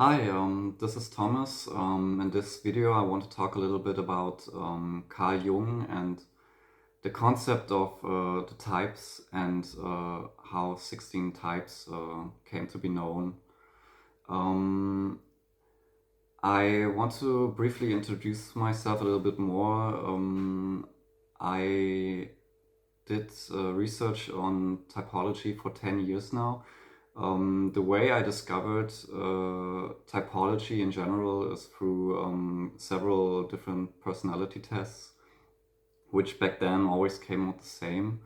Hi, this is Thomas. In this video, I want to talk a little bit about Carl Jung and the concept of the types and how 16 types came to be known. Um, I want to briefly introduce myself a little bit more. I did research on typology for 10 years now. The way I discovered typology in general is through several different personality tests, which back then always came out the same,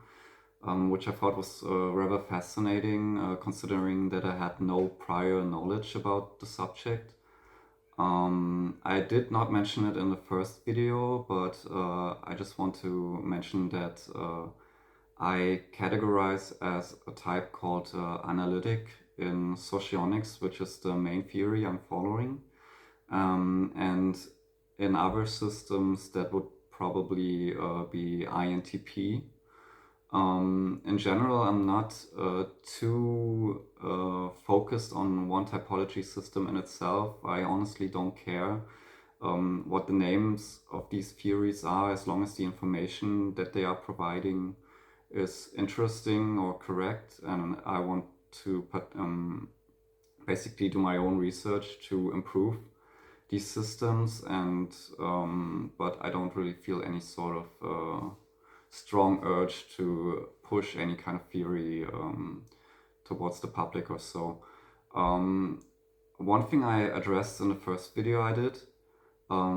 which I thought was rather fascinating, considering that I had no prior knowledge about the subject. I did not mention it in the first video, but I just want to mention that I categorize as a type called analytic in socionics, which is the main theory I'm following. And in other systems, that would probably be INTP. In general, I'm not too focused on one typology system in itself. I honestly don't care what the names of these theories are, as long as the information that they are providing is interesting or correct, and I want to basically do my own research to improve these systems, and but I don't really feel any sort of strong urge to push any kind of theory towards the public or so. One thing I addressed in the first video I did,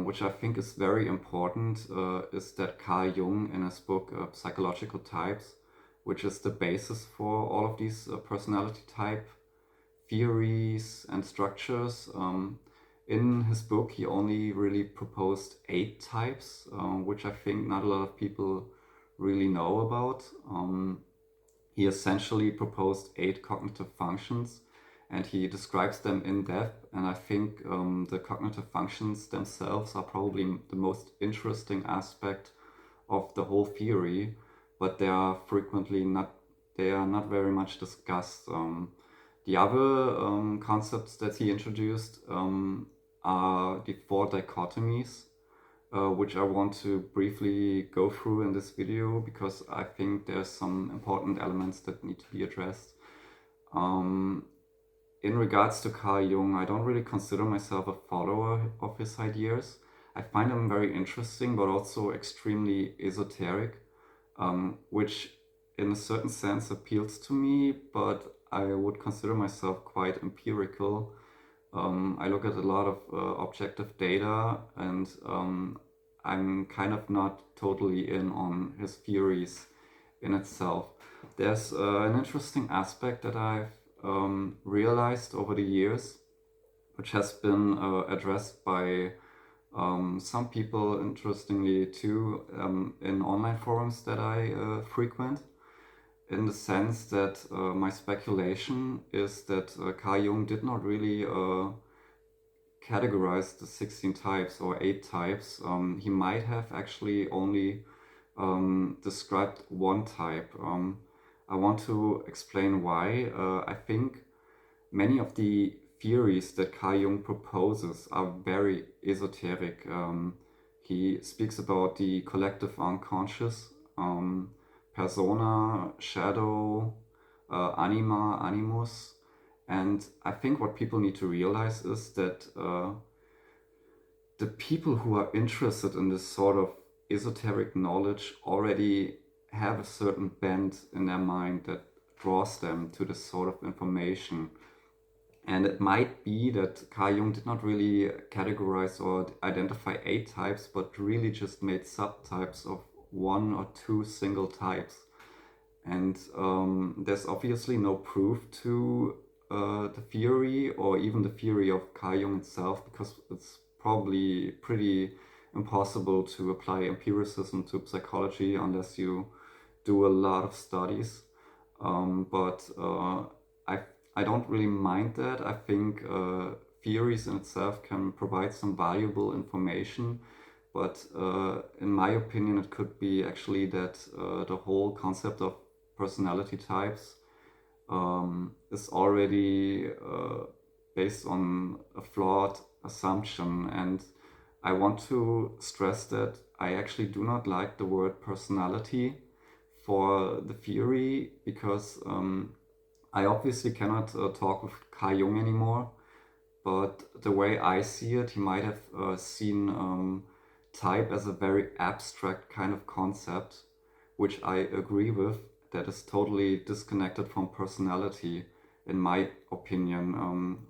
which I think is very important, is that Carl Jung, in his book Psychological Types, which is the basis for all of these personality type theories and structures, in his book he only really proposed 8 types, which I think not a lot of people really know about. He essentially proposed 8 cognitive functions, and he describes them in depth, and I think the cognitive functions themselves are probably the most interesting aspect of the whole theory, but they are not very much discussed. The other concepts that he introduced are the 4 dichotomies, which I want to briefly go through in this video because I think there's some important elements that need to be addressed. In regards to Carl Jung, I don't really consider myself a follower of his ideas. I find them very interesting, but also extremely esoteric, which in a certain sense appeals to me, but I would consider myself quite empirical. I look at a lot of objective data, and I'm kind of not totally in on his theories in itself. There's an interesting aspect that I've realized over the years, which has been addressed by some people, interestingly too, in online forums that I frequent, in the sense that my speculation is that Carl Jung did not really categorize the 16 types or 8 types. He might have actually only described one type. I want to explain why. I think many of the theories that Carl Jung proposes are very esoteric. He speaks about the collective unconscious, persona, shadow, anima, animus. And I think what people need to realize is that the people who are interested in this sort of esoteric knowledge already have a certain bent in their mind that draws them to this sort of information. And it might be that Carl Jung did not really categorize or identify 8 types, but really just made subtypes of 1 or 2 single types. And there's obviously no proof to the theory or even the theory of Carl Jung itself, because it's probably pretty impossible to apply empiricism to psychology unless you do a lot of studies. But I don't really mind that. I think theories in itself can provide some valuable information, but in my opinion, it could be actually that the whole concept of personality types is already based on a flawed assumption. And I want to stress that I actually do not like the word personality for the theory because I obviously cannot talk with Carl Jung anymore, but the way I see it, he might have seen type as a very abstract kind of concept, which I agree with, that is totally disconnected from personality, in my opinion.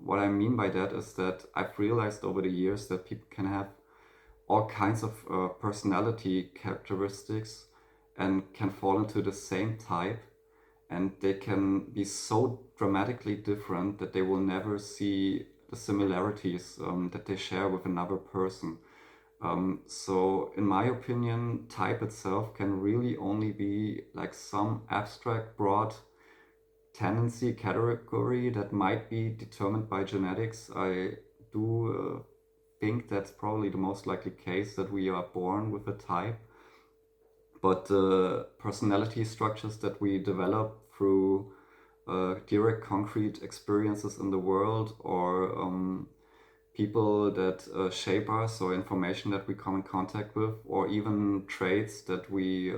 What I mean by that is that I've realized over the years that people can have all kinds of personality characteristics and can fall into the same type, and they can be so dramatically different that they will never see the similarities that they share with another person. So, in my opinion, type itself can really only be like some abstract, broad tendency category that might be determined by genetics. I do think that's probably the most likely case, that we are born with a type, but the personality structures that we develop through direct concrete experiences in the world, or people that shape us, or information that we come in contact with, or even traits that we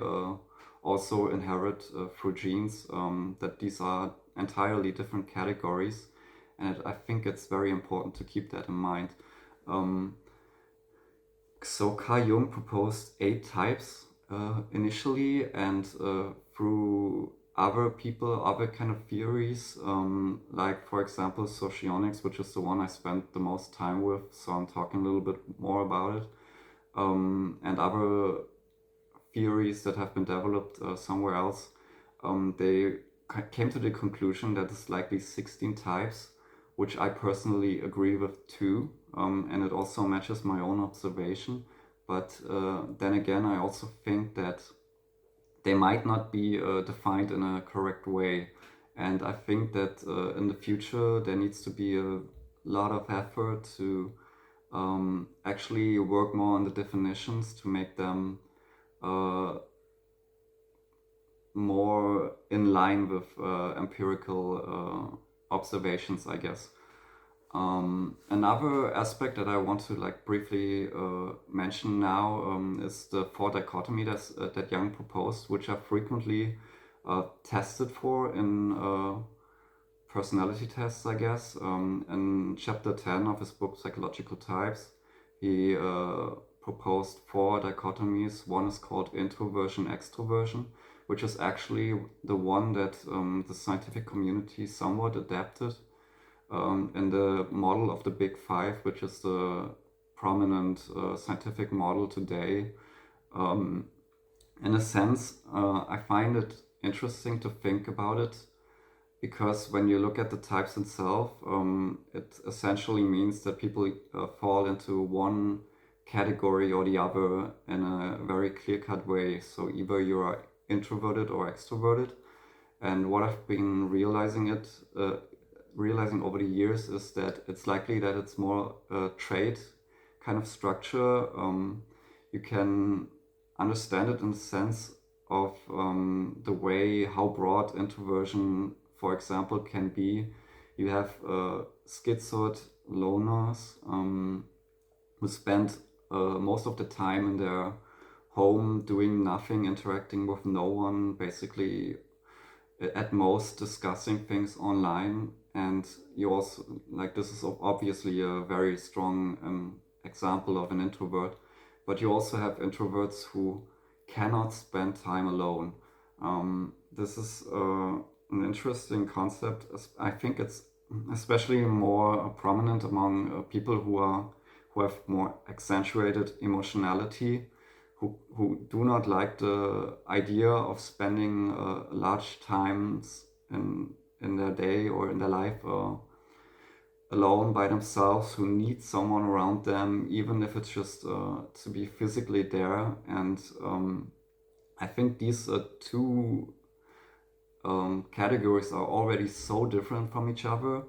also inherit through genes, that these are entirely different categories. And I think it's very important to keep that in mind. Um, so Carl Jung proposed 8 types initially, and through other people, other kind of theories, like for example socionics, which is the one I spent the most time with, so I'm talking a little bit more about it, and other theories that have been developed somewhere else, they came to the conclusion that it's likely 16 types, which I personally agree with too, and it also matches my own observation. But then again, I also think that they might not be defined in a correct way. And I think that in the future, there needs to be a lot of effort to actually work more on the definitions to make them uh, more in line with empirical observations, I guess. Another aspect that I want to like briefly mention now is the 4 dichotomy that Jung proposed, which are frequently tested for in personality tests, I guess. In chapter 10 of his book Psychological Types, he proposed 4 dichotomies. One is called introversion, extroversion, which is actually the one that the scientific community somewhat adapted in the model of the Big Five, which is the prominent scientific model today. Um, in a sense, I find it interesting to think about it, because when you look at the types itself, it essentially means that people fall into one category or the other in a very clear-cut way. So either you are introverted or extroverted. And what I've been realizing over the years is that it's likely that it's more a trait kind of structure. You can understand it in the sense of the way how broad introversion, for example, can be. You have schizoid loners who spend most of the time in their home doing nothing, interacting with no one, basically at most discussing things online. And you also, like, this is obviously a very strong example of an introvert, but you also have introverts who cannot spend time alone. This is an interesting concept. I think it's especially more prominent among people who have more accentuated emotionality, who do not like the idea of spending large times in their day or in their life alone by themselves, who need someone around them, even if it's just to be physically there. And I think these 2 categories are already so different from each other.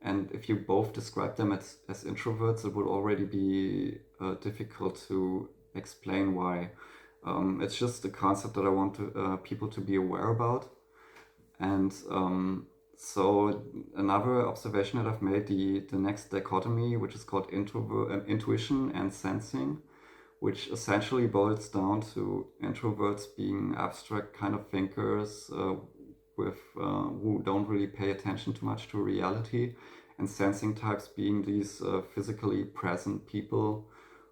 And if you both describe them as introverts, it would already be difficult to explain why. It's just a concept that I want people to be aware about. And So another observation that I've made, the next dichotomy, which is called intuition and sensing, which essentially boils down to introverts being abstract kind of thinkers who don't really pay attention too much to reality, and sensing types being these physically present people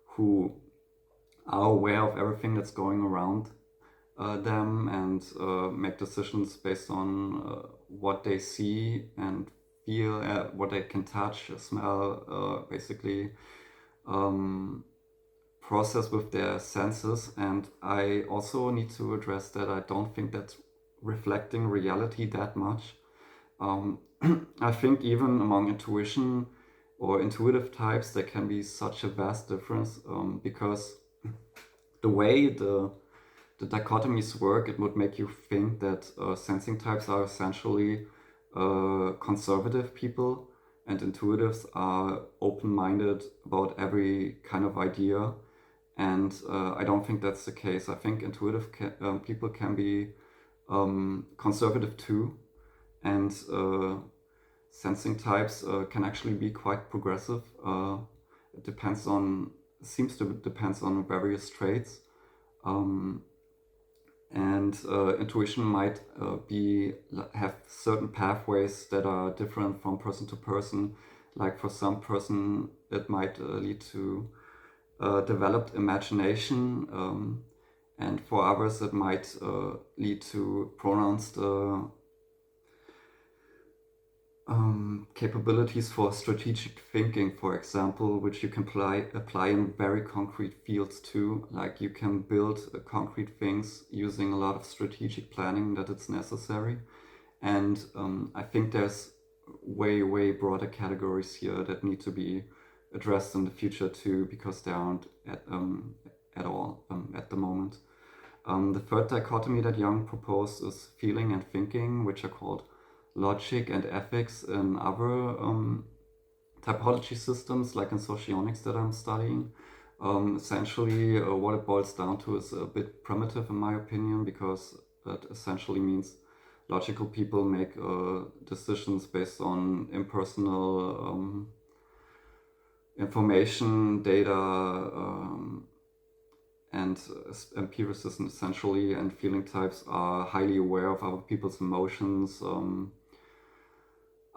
who are aware of everything that's going around them and make decisions based on what they see and feel, what they can touch, smell, basically um, process with their senses. And I also need to address that I don't think that's reflecting reality that much. Um, I think even among intuition or intuitive types, there can be such a vast difference because the way the dichotomies work, it would make you think that sensing types are essentially conservative people and intuitives are open minded about every kind of idea. And I don't think that's the case. I think people can be conservative too, and sensing types can actually be quite progressive. It depends on, seems to depends on various traits. Um, and intuition might have certain pathways that are different from person to person. Like for some person, it might lead to developed imagination, and for others, it might lead to pronounced capabilities for strategic thinking, for example, which you can apply in very concrete fields too. Like you can build concrete things using a lot of strategic planning that it's necessary. And I think there's way broader categories here that need to be addressed in the future too, because they aren't at all at the moment. The third dichotomy that Jung proposed is feeling and thinking, which are called logic and ethics in other typology systems, like in socionics that I'm studying. Essentially, what it boils down to is a bit primitive, in my opinion, because that essentially means logical people make decisions based on impersonal information, data, and empiricism essentially, and feeling types are highly aware of other people's emotions,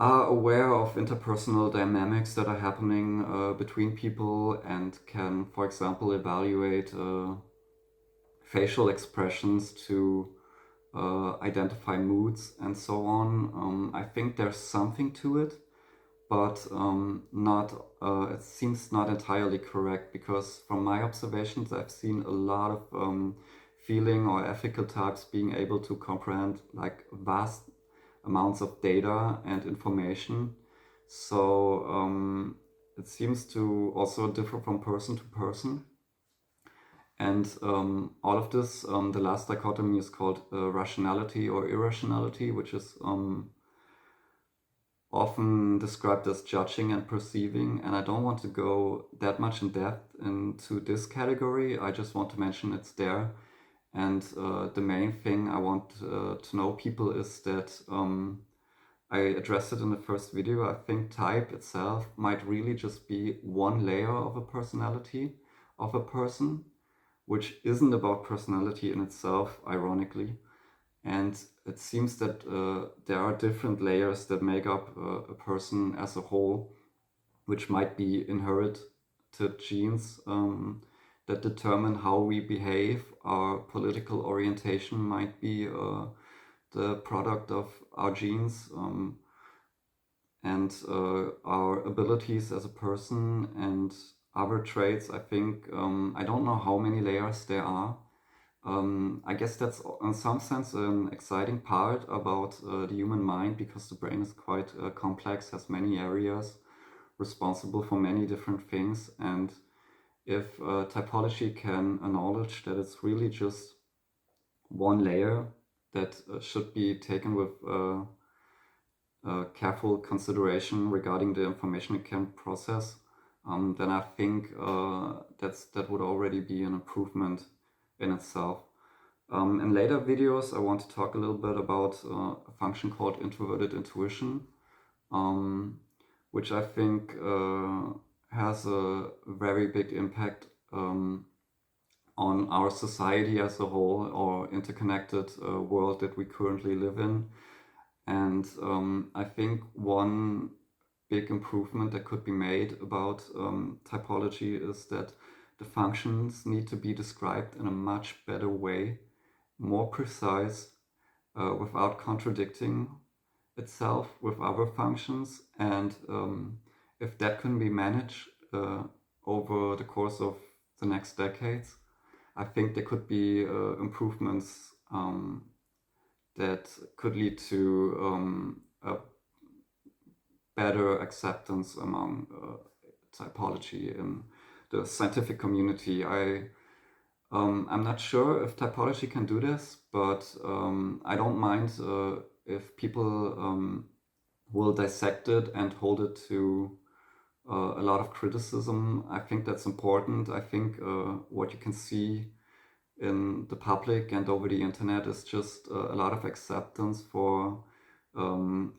are aware of interpersonal dynamics that are happening between people, and can, for example, evaluate facial expressions to identify moods and so on. I think there's something to it, but not. It seems not entirely correct, because from my observations, I've seen a lot of feeling or ethical types being able to comprehend like vast amounts of data and information. So it seems to also differ from person to person. And all of this, the last dichotomy is called rationality or irrationality, which is often described as judging and perceiving. And I don't want to go that much in depth into this category. I just want to mention it's there. And the main thing I want to know people is that I addressed it in the first video. I think type itself might really just be one layer of a personality of a person, which isn't about personality in itself, ironically. And it seems that there are different layers that make up a person as a whole, which might be inherited genes that determine how we behave. Our political orientation might be the product of our genes, and our abilities as a person and other traits. I think I don't know how many layers there are. I guess that's in some sense an exciting part about the human mind, because the brain is quite complex, has many areas responsible for many different things. And if typology can acknowledge that it's really just one layer that should be taken with careful consideration regarding the information it can process, then I think that would already be an improvement in itself. In later videos, I want to talk a little bit about a function called introverted intuition, um, which I think has a very big impact on our society as a whole, or interconnected world that we currently live in. And I think one big improvement that could be made about typology is that the functions need to be described in a much better way, more precise, without contradicting itself with other functions. And if that can be managed over the course of the next decades, I think there could be improvements that could lead to a better acceptance among typology in the scientific community. I'm not sure if typology can do this, but I don't mind if people will dissect it and hold it to a lot of criticism. I think that's important. I think what you can see in the public and over the internet is just a lot of acceptance for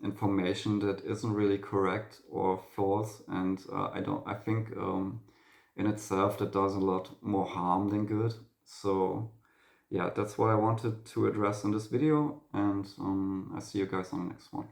information that isn't really correct or false, and I think in itself that does a lot more harm than good. So yeah, that's what I wanted to address in this video, and I see you guys on the next one.